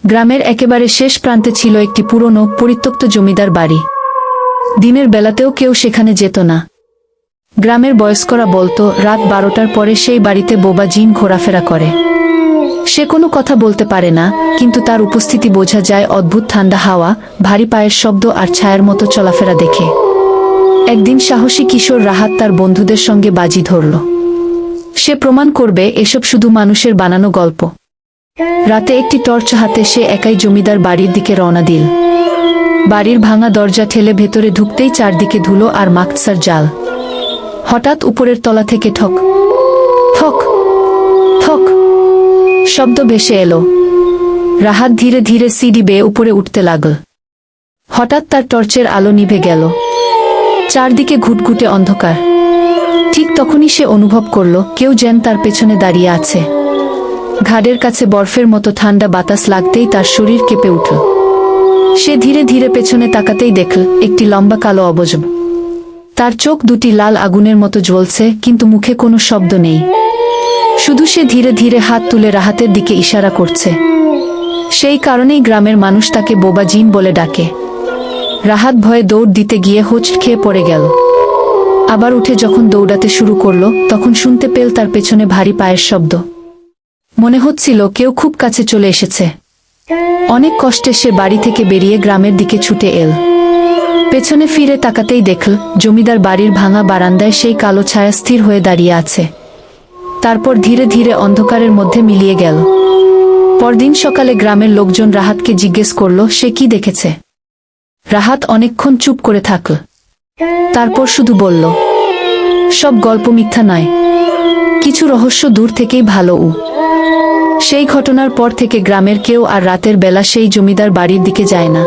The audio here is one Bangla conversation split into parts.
গ্রামের একেবারে শেষ প্রান্তে ছিল একটি পুরনো পরিত্যক্ত জমিদার বাড়ি। দিনের বেলাতেও কেউ সেখানে যেত না। গ্রামের বয়স্করা বলতো রাত 12টার পরে সেই বাড়িতে বোবা জিন ঘোরাফেরা করে। সে কোনো কথা বলতে পারে না, কিন্তু তার উপস্থিতি বোঝা যায় অদ্ভুত ঠান্ডা হাওয়া, ভারী পায়ের শব্দ আর ছায়ার মতো চলাফেরা দেখে। একদিন সাহসী কিশোর রাহাত তার বন্ধুদের সঙ্গে বাজি ধরল। সে প্রমাণ করবে এসব শুধু মানুষের বানানো গল্প। রাতে একটি টর্চ হাতে সে একাই জমিদার বাড়ির দিকে রওনা দিল। বাড়ির ভাঙা দরজা ঠেলে ভেতরে ঢুকতেই চারদিকে ধুলো আর মাকসার জাল। হঠাৎ উপরের তলা থেকে ঠক ঠক ঠক শব্দ ভেসে এলো। রাহাত ধীরে ধীরে সিঁড়ি বেয়ে উপরে উঠতে লাগল। হঠাৎ তার টর্চের আলো নিভে গেল। চারদিকে ঘুটঘুটে অন্ধকার। ঠিক তখনই সে অনুভব করল কেউ যেন তার পেছনে দাঁড়িয়ে আছে। ঘাড়ের কাছে বরফের মতো ঠান্ডা বাতাস লাগতেই তার শরীর কেঁপে উঠল। সে ধীরে ধীরে পেছনে তাকাতেই দেখল একটি লম্বা কালো অবয়ব। তার চোখ দুটি লাল আগুনের মতো জ্বলছে, কিন্তু মুখে কোনো শব্দ নেই। শুধু সে ধীরে ধীরে হাত তুলে রাহাতের দিকে ইশারা করছে। সেই কারণেই গ্রামের মানুষ তাকে বোবা জিন বলে ডাকে। রাহাত ভয়ে দৌড় দিতে গিয়ে হোঁচট খেয়ে পড়ে গেল। আবার উঠে যখন দৌড়াতে শুরু করল, তখন শুনতে পেল তার পেছনে ভারী পায়ের শব্দ। মনে হচ্ছিল কেউ খুব কাছে চলে এসেছে। অনেক কষ্টে সে বাড়ি থেকে বেরিয়ে গ্রামের দিকে ছুটে এল। পেছনে ফিরে তাকাতেই দেখল জমিদার বাড়ির ভাঙা বারান্দায় সেই কালো ছায়া স্থির হয়ে দাঁড়িয়ে আছে। তারপর ধীরে ধীরে অন্ধকারের মধ্যে মিলিয়ে গেল। পরদিন সকালে গ্রামের লোকজন রাহাতকে জিজ্ঞেস করল সে কি দেখেছে। রাহাত অনেকক্ষণ চুপ করে থাকল। তারপর শুধু বলল, সব গল্প মিথ্যা নয়, কিছু রহস্য দূর থেকেই ভালো। সেই ঘটনার পর থেকে গ্রামের কেউ আর রাতের বেলা সেই জমিদার বাড়ির দিকে যায় না।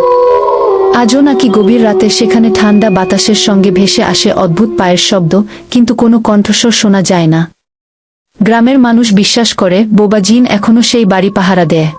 আজও নাকি গভীর রাতে সেখানে ঠান্ডা বাতাসের সঙ্গে ভেসে আসে অদ্ভুত পায়ের শব্দ, কিন্তু কোনো কণ্ঠস্বর শোনা যায় না। গ্রামের মানুষ বিশ্বাস করে বোবা জিন এখনো সেই বাড়ি পাহারা দেয়।